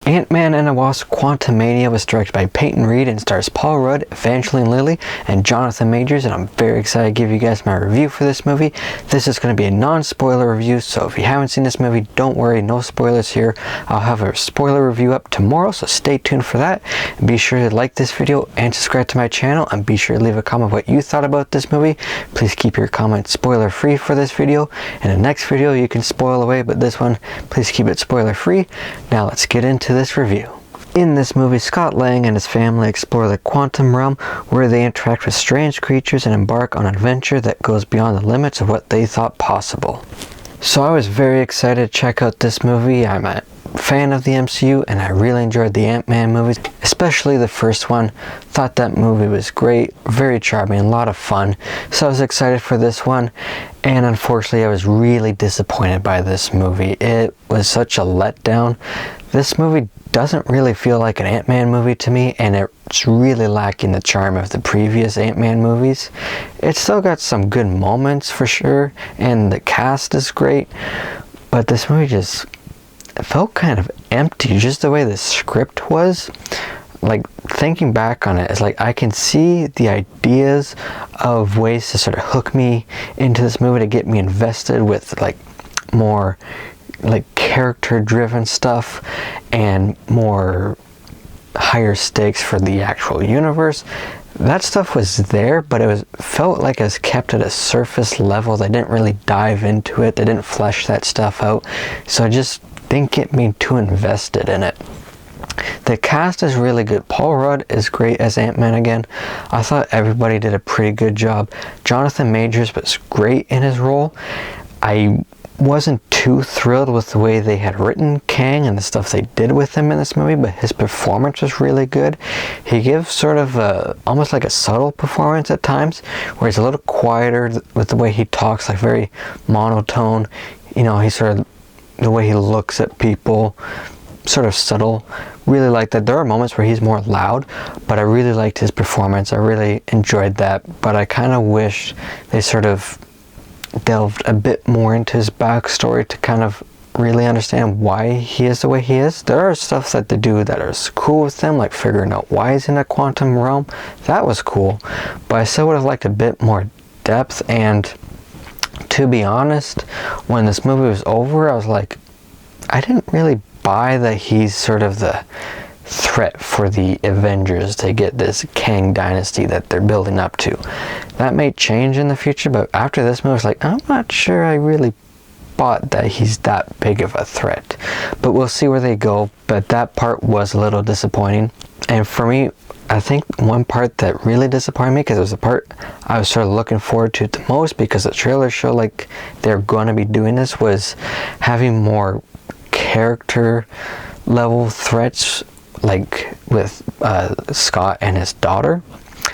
Ant-Man and the Wasp: Quantumania was directed by Peyton Reed and stars Paul Rudd, Evangeline Lilly, and Jonathan Majors, and I'm very excited to give you guys my review for this movie. This is going to be a non-spoiler review, so if you haven't seen this movie, don't worry, no spoilers here. I'll have a spoiler review up tomorrow, so stay tuned for that. And be sure to like this video and subscribe to my channel, and be sure to leave a comment what you thought about this movie. Please keep your comments spoiler-free for this video. In the next video, you can spoil away, but this one, please keep it spoiler-free. Now let's get into this review. In this movie, Scott Lang and his family explore the quantum realm, where they interact with strange creatures and embark on an adventure that goes beyond the limits of what they thought possible. So I was very excited to check out this movie. I'm a fan of the MCU and I really enjoyed the Ant-Man movies, especially the first one. Thought that movie was great, very charming, a lot of fun. So I was excited for this one, and unfortunately I was really disappointed by this movie. It was such a letdown. This movie doesn't really feel like an Ant-Man movie to me, and it's really lacking the charm of the previous Ant-Man movies. It's still got some good moments for sure, and the cast is great, but this movie just felt kind of empty, just the way the script was. Like, thinking back on it, it's like I can see the ideas of ways to sort of hook me into this movie, to get me invested with like more like character driven stuff and more higher stakes for the actual universe. That stuff was there, but it felt like it was kept at a surface level. They didn't really dive into it. They didn't flesh that stuff out. So it just didn't get me too invested in it. The cast is really good. Paul Rudd is great as Ant-Man again. I thought everybody did a pretty good job. Jonathan Majors was great in his role. I wasn't too thrilled with the way they had written Kang and the stuff they did with him in this movie, but his performance was really good. He gives sort of almost like a subtle performance at times, where he's a little quieter with the way he talks, like very monotone. You know, he's sort of, the way he looks at people, sort of subtle. Really like that. There are moments where he's more loud, but I really liked his performance. I really enjoyed that, but I kind of wish they sort of delved a bit more into his backstory to kind of really understand why he is the way he is. There are stuff that they do that is cool with him, like figuring out why he's in a quantum realm. That was cool, but I still would have liked a bit more depth. And to be honest, when this movie was over, I was like, I didn't really buy that he's sort of the threat for the Avengers to get this Kang dynasty that they're building up to. That may change in the future, but after this movie, I was like, I'm not sure I really bought that he's that big of a threat. But we'll see where they go. But that part was a little disappointing. And for me, I think one part that really disappointed me, because it was the part I was sort of looking forward to the most, because the trailer showed like they're going to be doing this, was having more character level threats, like with Scott and his daughter.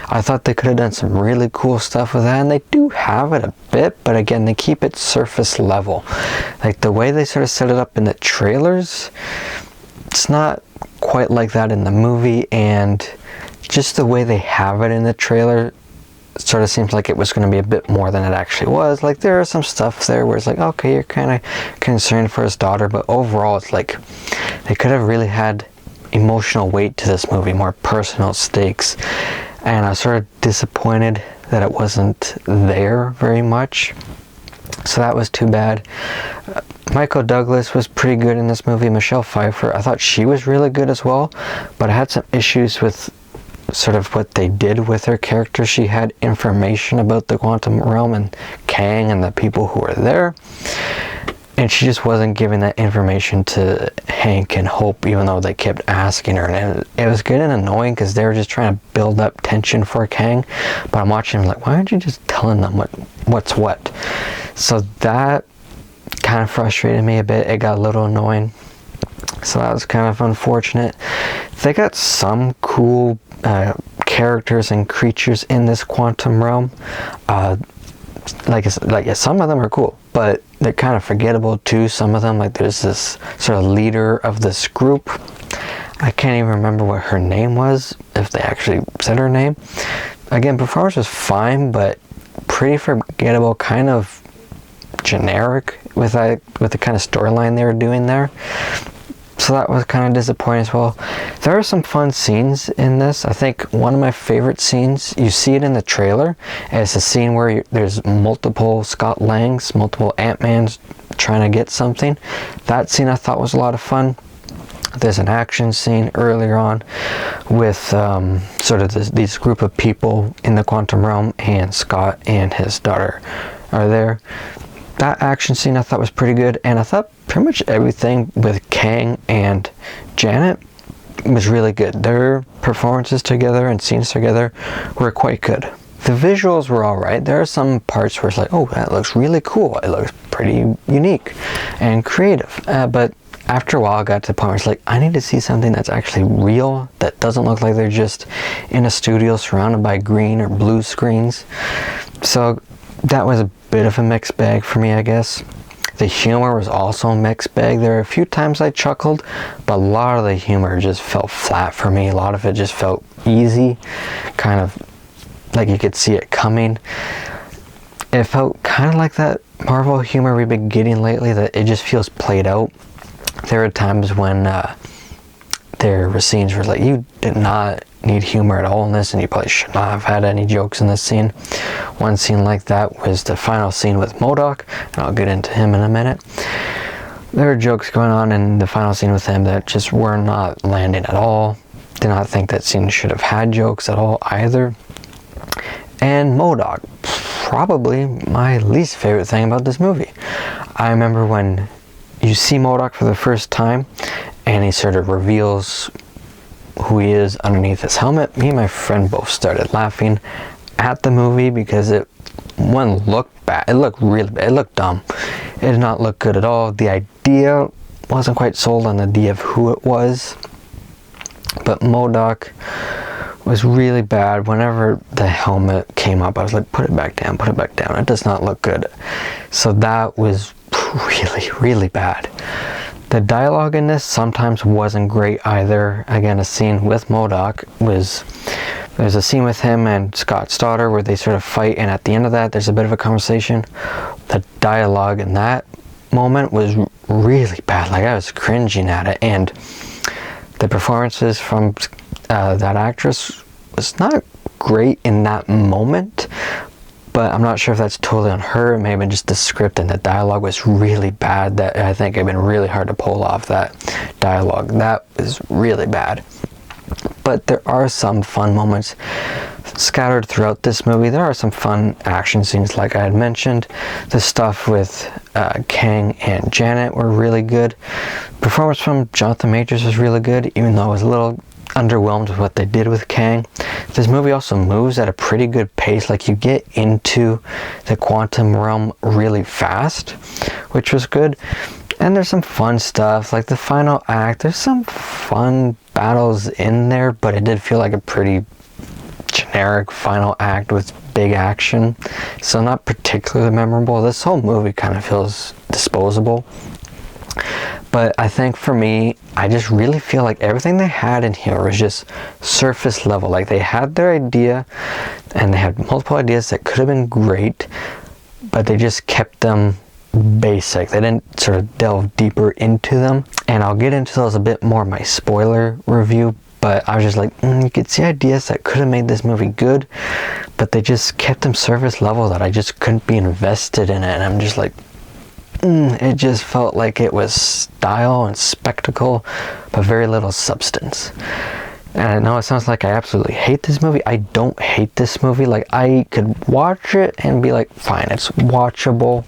I thought they could have done some really cool stuff with that, and they do have it a bit, but again, they keep it surface level. Like the way they sort of set it up in the trailers, it's not quite like that in the movie, and just the way they have it in the trailer sort of seems like it was going to be a bit more than it actually was. Like there are some stuff there where it's like, okay, you're kind of concerned for his daughter, but overall it's like they could have really had emotional weight to this movie, more personal stakes, and I was sort of disappointed that it wasn't there very much. So that was too bad. Michael Douglas was pretty good in this movie. Michelle Pfeiffer, I thought she was really good as well, but I had some issues with sort of what they did with her character. She had information about the quantum realm and Kang and the people who were there, and she just wasn't giving that information to Hank and Hope, even though they kept asking her. And it was getting annoying, because they were just trying to build up tension for Kang, but I'm watching them like, why aren't you just telling them what's what? So that kind of frustrated me a bit. It got a little annoying, so that was kind of unfortunate. They got some cool characters and creatures in this quantum realm. Like some of them are cool, but they're kind of forgettable too. Some of them, like there's this sort of leader of this group. I can't even remember what her name was, if they actually said her name. Again, performance was fine, but pretty forgettable, kind of generic with the kind of storyline they were doing there. So that was kind of disappointing as well. There are some fun scenes in this. I think one of my favorite scenes, you see it in the trailer, it's a scene where there's multiple Scott Langs, multiple Ant-Mans trying to get something. That scene I thought was a lot of fun. There's an action scene earlier on with sort of this group of people in the quantum realm, and Scott and his daughter are there. That action scene I thought was pretty good, and I thought pretty much everything with Kang and Janet was really good. Their performances together and scenes together were quite good. The visuals were alright. There are some parts where it's like, oh, that looks really cool. It looks pretty unique and creative. But after a while, I got to the point where it's like, I need to see something that's actually real, that doesn't look like they're just in a studio surrounded by green or blue screens. So that was a bit of a mixed bag for me, I guess. The humor was also a mixed bag. There were a few times I chuckled, but a lot of the humor just felt flat for me. A lot of it just felt easy, kind of like you could see it coming. It felt kind of like that Marvel humor we've been getting lately, that it just feels played out. There were times when there were scenes where like, you did not need humor at all in this, and you probably should not have had any jokes in this scene. One scene like that was the final scene with MODOK, and I'll get into him in a minute. There were jokes going on in the final scene with him that just were not landing at all. Did not think that scene should have had jokes at all either. And MODOK, probably my least favorite thing about this movie. I remember when you see MODOK for the first time, and he sort of reveals who he is underneath his helmet. Me and my friend both started laughing at the movie because it wouldn't look bad. It looked really bad. It looked dumb. It did not look good at all. The idea wasn't quite sold on the idea of who it was. But MODOK was really bad. Whenever the helmet came up, I was like, put it back down, put it back down. It does not look good. So that was really, really bad. The dialogue in this sometimes wasn't great either. Again, a scene with MODOK there's a scene with him and Scott's daughter where they sort of fight, and at the end of that there's a bit of a conversation. The dialogue in that moment was really bad. Like, I was cringing at it, and the performances from that actress was not great in that moment. But I'm not sure if that's totally on her. It may have been just the script, and the dialogue was really bad. That I think it'd been really hard to pull off that dialogue. That was really bad. But there are some fun moments scattered throughout this movie. There are some fun action scenes, like I had mentioned. The stuff with Kang and Janet were really good. Performance from Jonathan Majors was really good, even though I was a little underwhelmed with what they did with Kang. This movie also moves at a pretty good pace. Like, you get into the quantum realm really fast, which was good. And there's some fun stuff, like the final act. There's some fun battles in there, but it did feel like a pretty generic final act with big action. So not particularly memorable. This whole movie kind of feels disposable. But I think for me, I just really feel like everything they had in here was just surface level. Like, they had their idea, and they had multiple ideas that could have been great, but they just kept them basic. They didn't sort of delve deeper into them. And I'll get into those a bit more in my spoiler review, but I was just like, you could see ideas that could have made this movie good, but they just kept them surface level, that I just couldn't be invested in it. And I'm just like, it just felt like it was style and spectacle, but very little substance. And I know it sounds like I absolutely hate this movie. I don't hate this movie. Like, I could watch it and be like, fine, it's watchable,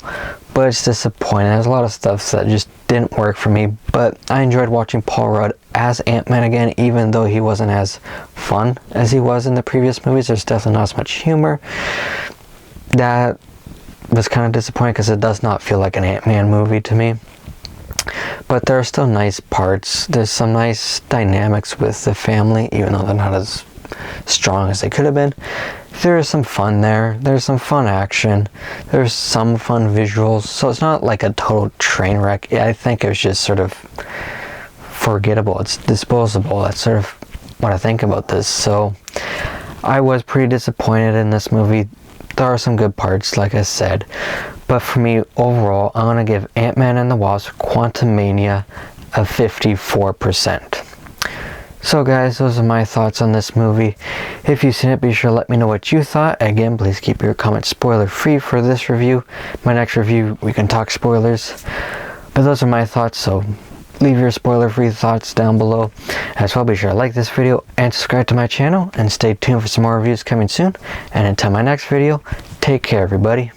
but it's disappointing. There's a lot of stuff that just didn't work for me, but I enjoyed watching Paul Rudd as Ant-Man again, even though he wasn't as fun as he was in the previous movies. There's definitely not as much humor. That was kind of disappointing because it does not feel like an Ant-Man movie to me. But there are still nice parts. There's some nice dynamics with the family, even though they're not as strong as they could have been. There is some fun there. There's some fun action. There's some fun visuals. So it's not like a total train wreck. I think it was just sort of forgettable. It's disposable. That's sort of what I think about this. So I was pretty disappointed in this movie. There are some good parts, like I said, but for me, overall, I'm going to give Ant-Man and the Wasp: Quantumania of 54%. So guys, those are my thoughts on this movie. If you've seen it, be sure to let me know what you thought. Again, please keep your comments spoiler free for this review. My next review, we can talk spoilers. But those are my thoughts, so leave your spoiler free thoughts down below. As well, be sure to like this video and subscribe to my channel. And stay tuned for some more reviews coming soon. And until my next video, take care everybody.